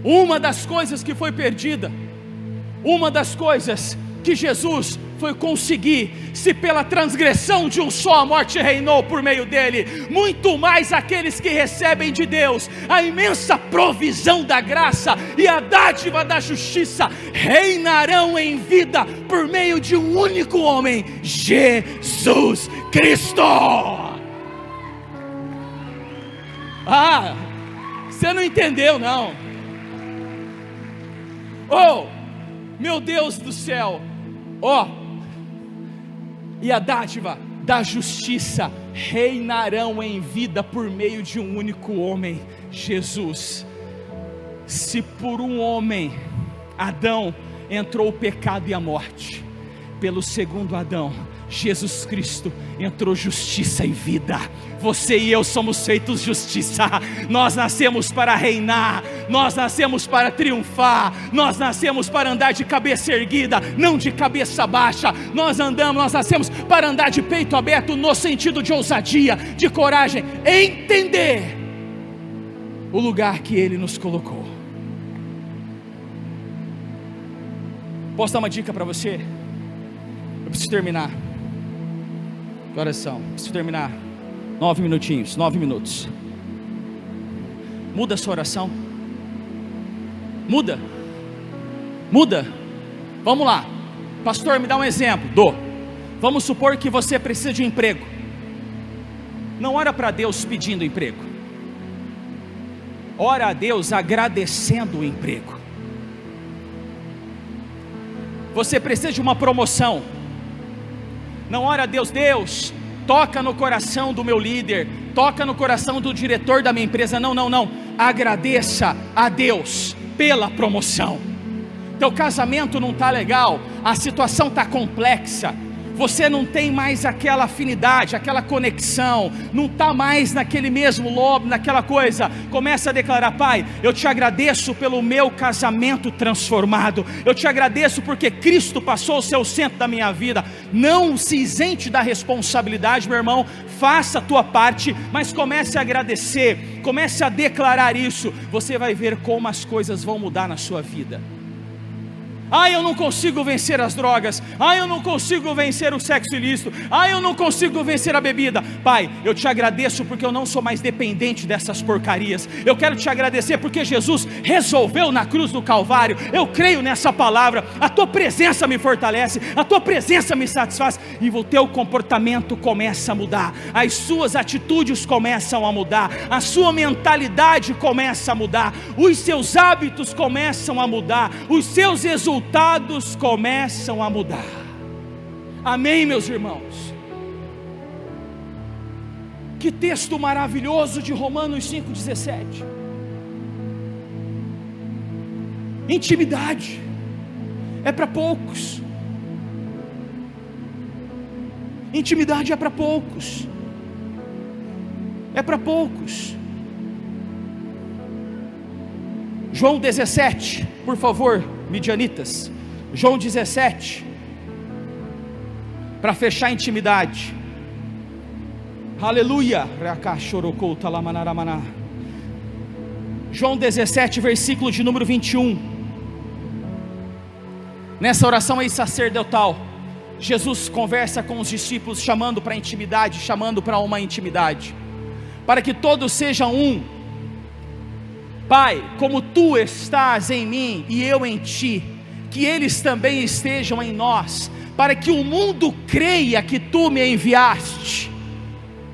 uma das coisas que foi perdida, uma das coisas que Jesus foi conseguir, se pela transgressão de um só a morte reinou por meio dele, muito mais aqueles que recebem de Deus a imensa provisão da graça e a dádiva da justiça reinarão em vida por meio de um único homem, Jesus Cristo. Você não entendeu não? Oh, meu Deus do céu! E a dádiva da justiça reinarão em vida por meio de um único homem, Jesus. Se por um homem, Adão, entrou o pecado e a morte, pelo segundo Adão, Jesus Cristo, entrou justiça e vida. Você e eu somos feitos justiça. Nós nascemos para reinar, nós nascemos para triunfar, nós nascemos para andar de cabeça erguida, não de cabeça baixa. Nós nascemos para andar de peito aberto, no sentido de ousadia, de coragem, entender o lugar que Ele nos colocou. Posso dar uma dica para você? Eu preciso terminar. Que horas são? Preciso terminar. 9 minutinhos, 9 minutos. Muda a sua oração. Muda. Vamos lá. Pastor, me dá um exemplo. Vamos supor que você precisa de um emprego. Não ora para Deus pedindo emprego. Ora a Deus agradecendo o emprego. Você precisa de uma promoção. Não ora a Deus, toca no coração do meu líder, toca no coração do diretor da minha empresa. Não. Agradeça a Deus pela promoção. Teu casamento não está legal, a situação está complexa, você não tem mais aquela afinidade, aquela conexão, não está mais naquele mesmo lobo, naquela coisa. Começa a declarar: Pai, eu te agradeço pelo meu casamento transformado, eu te agradeço porque Cristo passou a ser o centro da minha vida. Não se isente da responsabilidade, meu irmão, faça a tua parte, mas comece a agradecer, comece a declarar isso. Você vai ver como as coisas vão mudar na sua vida. Eu não consigo vencer as drogas, eu não consigo vencer o sexo ilícito, eu não consigo vencer a bebida. Pai, eu te agradeço porque eu não sou mais dependente dessas porcarias. Eu quero te agradecer porque Jesus resolveu na cruz do Calvário. Eu creio nessa palavra, a tua presença me fortalece, a tua presença me satisfaz, e o teu comportamento começa a mudar, as suas atitudes começam a mudar, a sua mentalidade começa a mudar, os seus hábitos começam a mudar, os seus resultados começam a mudar. Amém, meus irmãos? Que texto maravilhoso de Romanos 5,17. Intimidade é para poucos. Intimidade é para poucos. É para poucos. João 17, por favor, midianitas. João 17, para fechar a intimidade. Aleluia. João 17, versículo de número 21. Nessa oração aí sacerdotal, Jesus conversa com os discípulos, chamando para a intimidade, chamando para uma intimidade, para que todos sejam um. Pai, como tu estás em mim e eu em ti, que eles também estejam em nós, para que o mundo creia que tu me enviaste.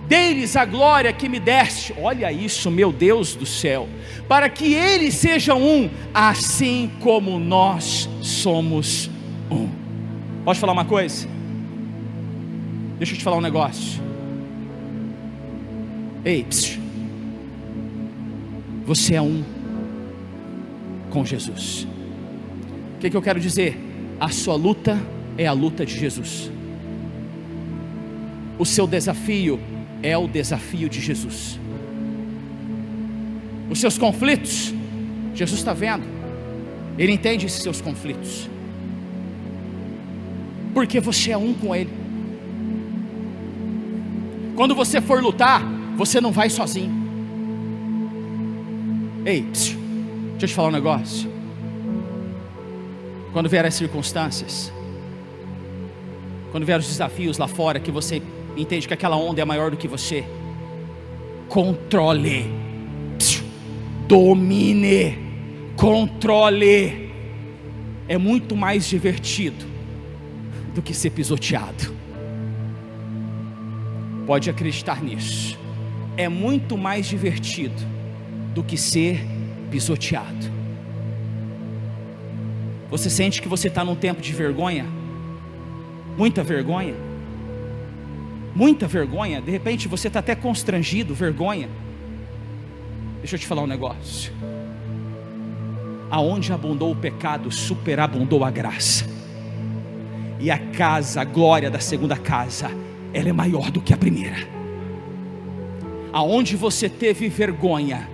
Dê-lhes a glória que me deste. Olha isso, meu Deus do céu. Para que eles sejam um, assim como nós somos um. Posso falar uma coisa? Deixa eu te falar um negócio. Ei, psiu. Você é um com Jesus. O que eu quero dizer? A sua luta é a luta de Jesus. O seu desafio é o desafio de Jesus. Os seus conflitos, Jesus está vendo. Ele entende esses seus conflitos, porque você é um com Ele. Quando você for lutar, você não vai sozinho. Ei, deixa eu te falar um negócio. Quando vier as circunstâncias, quando vier os desafios lá fora, que você entende que aquela onda é maior do que você, controle, domine, controle. É muito mais divertido do que ser pisoteado. Pode acreditar nisso. É muito mais divertido do que ser pisoteado. Você sente que você está num tempo de vergonha? Muita vergonha? Muita vergonha? De repente você está até constrangido, vergonha. Deixa eu te falar um negócio. Aonde abundou o pecado, superabundou a graça. E a casa, a glória da segunda casa, ela é maior do que a primeira. Aonde você teve vergonha,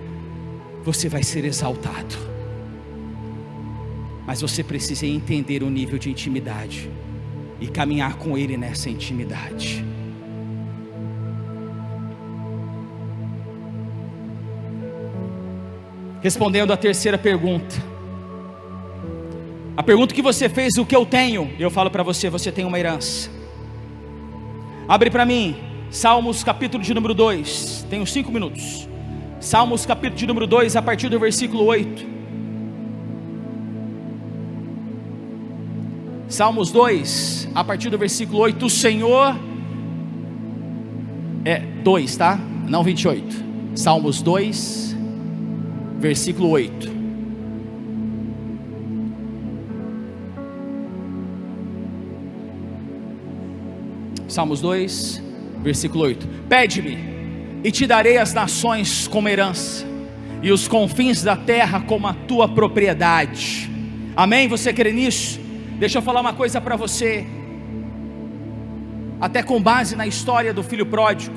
você vai ser exaltado. Mas você precisa entender o nível de intimidade e caminhar com Ele nessa intimidade. Respondendo à terceira pergunta, a pergunta que você fez: o que eu tenho? Eu falo para você: você tem uma herança. Abre para mim Salmos capítulo de número 2. Tenho 5 minutos. Salmos capítulo de número 2, a partir do versículo 8. Salmos 2, a partir do versículo 8. O Senhor 2, tá? Não 28. Salmos 2, versículo 8. Salmos 2, versículo 8. Pede-me e te darei as nações como herança, e os confins da terra como a tua propriedade. Amém? Você crê nisso? Deixa eu falar uma coisa para você. até com base na história do filho pródigo.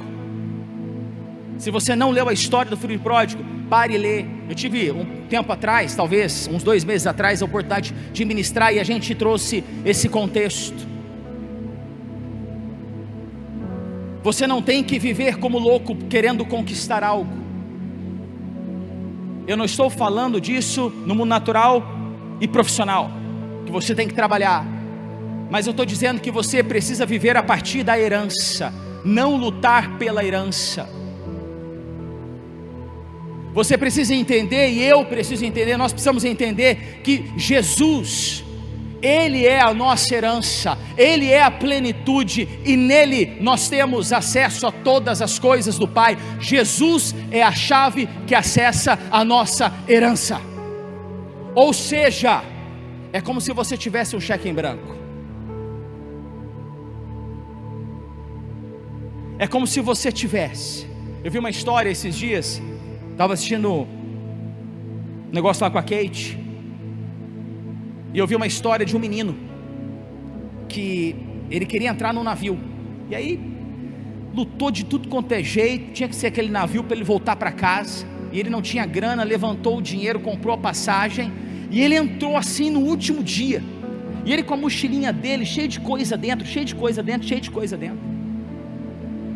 Se você não leu a história do filho pródigo, pare e lê. Eu tive um tempo atrás, talvez uns 2 meses atrás, a oportunidade de ministrar, e a gente trouxe esse contexto. Você não tem que viver como louco querendo conquistar algo. Eu não estou falando disso no mundo natural e profissional, que você tem que trabalhar, mas eu estou dizendo que você precisa viver a partir da herança, não lutar pela herança. Você precisa entender, e eu preciso entender, nós precisamos entender que Jesus, Ele é a nossa herança, Ele é a plenitude, e nele nós temos acesso a todas as coisas do Pai. Jesus é a chave que acessa a nossa herança. Ou seja, é como se você tivesse um cheque em branco. É como se você tivesse. Eu vi uma história esses dias, estava assistindo um negócio lá com a Kate, e eu vi uma história de um menino, que ele queria entrar num navio, e aí lutou de tudo quanto é jeito, tinha que ser aquele navio para ele voltar para casa, e ele não tinha grana, levantou o dinheiro, comprou a passagem, e ele entrou assim no último dia, e ele com a mochilinha dele, cheio de coisa dentro,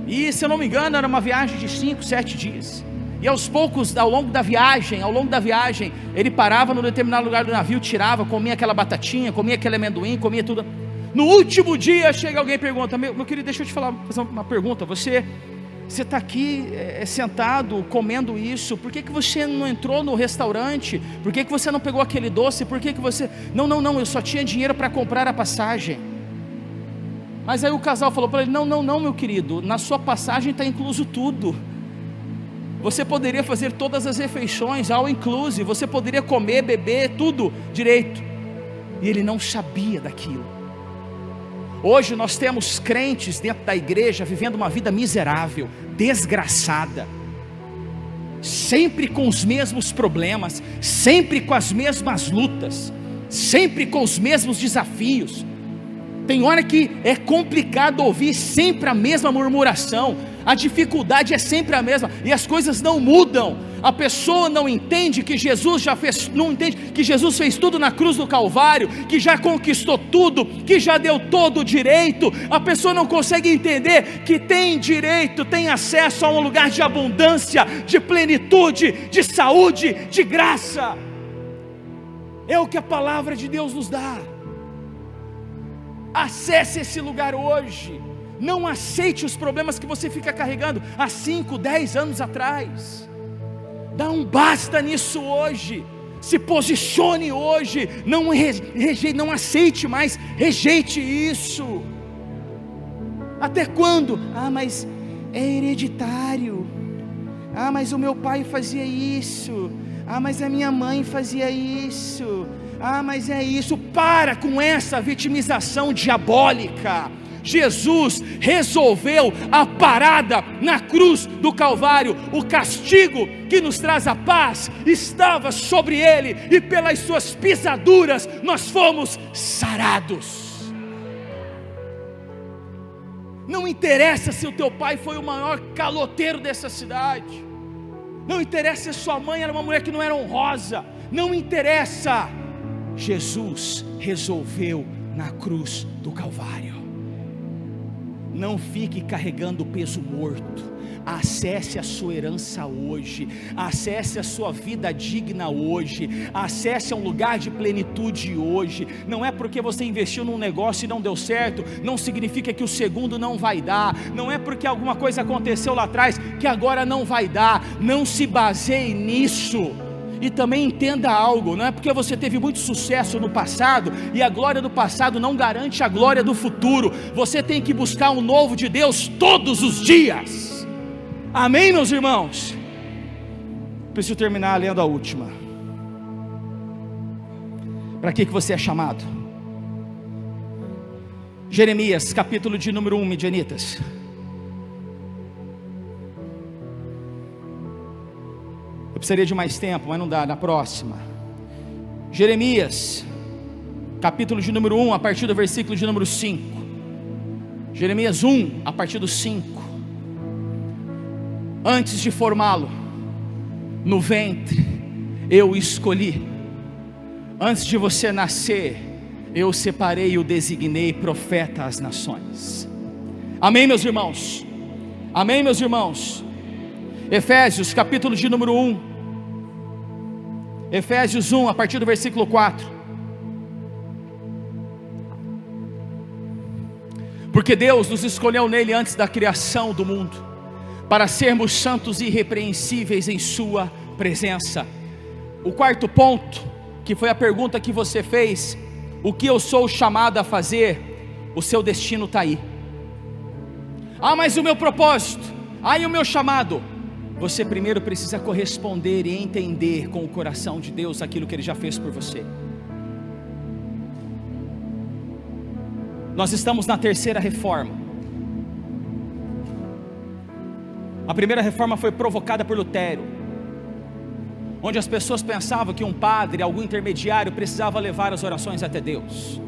e se eu não me engano era uma viagem de 5, 7 dias, e aos poucos, ao longo da viagem, ele parava no determinado lugar do navio, tirava, comia aquela batatinha, comia aquele amendoim, comia tudo. No último dia, chega alguém e pergunta: meu querido, deixa eu te fazer uma pergunta, você está aqui sentado, comendo isso, por que você não entrou no restaurante? Por que você não pegou aquele doce? Por que você... Não, eu só tinha dinheiro para comprar a passagem. Mas aí o casal falou para ele: não, meu querido, na sua passagem está incluso tudo. Você poderia fazer todas as refeições, all inclusive, você poderia comer, beber, tudo direito. E ele não sabia daquilo. Hoje nós temos crentes dentro da igreja vivendo uma vida miserável, desgraçada, sempre com os mesmos problemas, sempre com as mesmas lutas, sempre com os mesmos desafios. Tem hora que é complicado ouvir sempre a mesma murmuração, a dificuldade é sempre a mesma, e as coisas não mudam. A pessoa não entende que Jesus fez tudo na cruz do Calvário, que já conquistou tudo, que já deu todo o direito. A pessoa não consegue entender que tem direito, tem acesso a um lugar de abundância, de plenitude, de saúde, de graça. É o que a palavra de Deus nos dá. Acesse esse lugar hoje. Não aceite os problemas que você fica carregando há 5, 10 anos atrás. Dá um basta nisso hoje. Se posicione hoje. Não aceite mais, rejeite isso. Até quando? Mas é hereditário. Mas o meu pai fazia isso. Mas a minha mãe fazia isso. Mas é isso. Para com essa vitimização diabólica. Jesus resolveu a parada na cruz do Calvário. O castigo que nos traz a paz estava sobre ele, e pelas suas pisaduras nós fomos sarados. Não interessa se o teu pai foi o maior caloteiro dessa cidade, não interessa se sua mãe era uma mulher que não era honrosa, não interessa. Jesus resolveu na cruz do Calvário. Não fique carregando o peso morto. Acesse a sua herança hoje. Acesse a sua vida digna hoje. Acesse um lugar de plenitude hoje. Não é porque você investiu num negócio e não deu certo, não significa que o segundo não vai dar. Não é porque alguma coisa aconteceu lá atrás que agora não vai dar. Não se baseie nisso. E também entenda algo: não é porque você teve muito sucesso no passado, e a glória do passado não garante a glória do futuro. Você tem que buscar um novo de Deus todos os dias. Amém, meus irmãos? Preciso terminar lendo a última. Para que você é chamado? Jeremias, capítulo de número 1, midianitas. Precisaria de mais tempo, mas não dá, na próxima. Jeremias, capítulo de número 1, a partir do versículo de número 5. Jeremias 1, a partir do 5. Antes de formá-lo no ventre, eu o escolhi. Antes de você nascer, eu o separei e o designei profeta às nações. Amém, meus irmãos? Amém, meus irmãos? Efésios, capítulo de número 1. Efésios 1, a partir do versículo 4. Porque Deus nos escolheu nele antes da criação do mundo, para sermos santos e irrepreensíveis em sua presença. O quarto ponto, que foi a pergunta que você fez: o que eu sou chamado a fazer? O seu destino está aí. Ah, mas o meu propósito, e o meu chamado? Você primeiro precisa corresponder e entender com o coração de Deus aquilo que Ele já fez por você. Nós estamos na terceira reforma. A primeira reforma foi provocada por Lutero, onde as pessoas pensavam que um padre, algum intermediário, precisava levar as orações até Deus.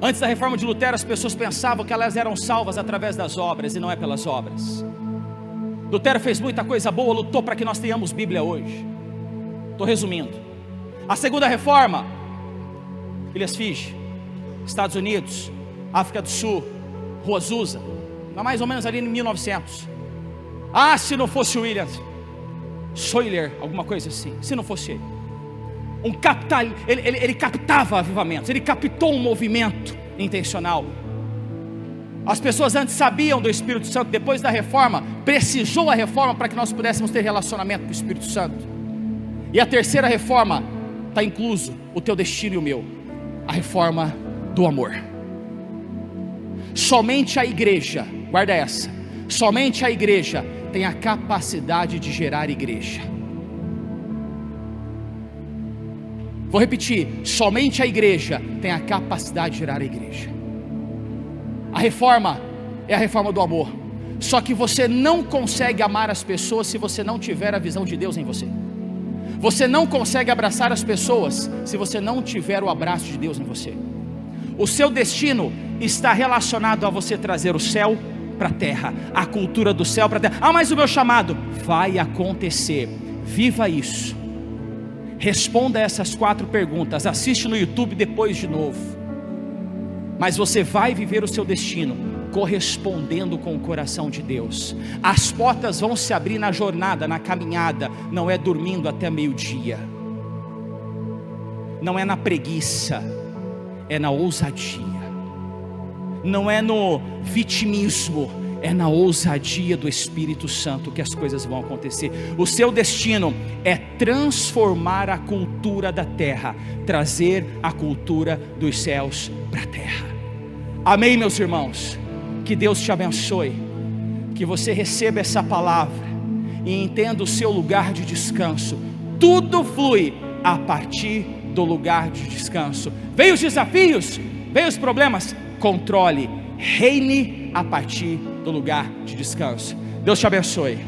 Antes da reforma de Lutero, as pessoas pensavam que elas eram salvas através das obras, e não é pelas obras. Lutero fez muita coisa boa, lutou para que nós tenhamos Bíblia hoje. Estou resumindo. A segunda reforma, Ilhas Fiji, Estados Unidos, África do Sul, Rua Azusa, mais ou menos ali em 1900. Se não fosse o William Schuyler, alguma coisa assim, se não fosse ele, ele captava avivamentos, ele captou um movimento intencional. As pessoas antes sabiam do Espírito Santo, depois da reforma, precisou a reforma para que nós pudéssemos ter relacionamento com o Espírito Santo. E a terceira reforma, está incluso o teu destino e o meu, a reforma do amor. Somente a igreja, guarda essa, somente a igreja tem a capacidade de gerar igreja. Vou repetir, somente a igreja tem a capacidade de gerar a igreja. A reforma é a reforma do amor. Só que você não consegue amar as pessoas se você não tiver a visão de Deus em você. Você não consegue abraçar as pessoas se você não tiver o abraço de Deus em você. O seu destino está relacionado a você trazer o céu para a terra, a cultura do céu para a terra. Mas o meu chamado vai acontecer. Viva isso. Responda essas 4 perguntas. Assiste no YouTube depois de novo. Mas você vai viver o seu destino correspondendo com o coração de Deus. As portas vão se abrir na jornada, na caminhada. Não é dormindo até meio-dia, não é na preguiça, é na ousadia. Não é no vitimismo, é na ousadia do Espírito Santo que as coisas vão acontecer. O seu destino é transformar a cultura da terra, trazer a cultura dos céus para a terra. Amém, meus irmãos? Que Deus te abençoe, que você receba essa palavra e entenda o seu lugar de descanso. Tudo flui a partir do lugar de descanso. Vem os desafios, vem os problemas, controle, reine a partir do lugar de descanso. Deus te abençoe.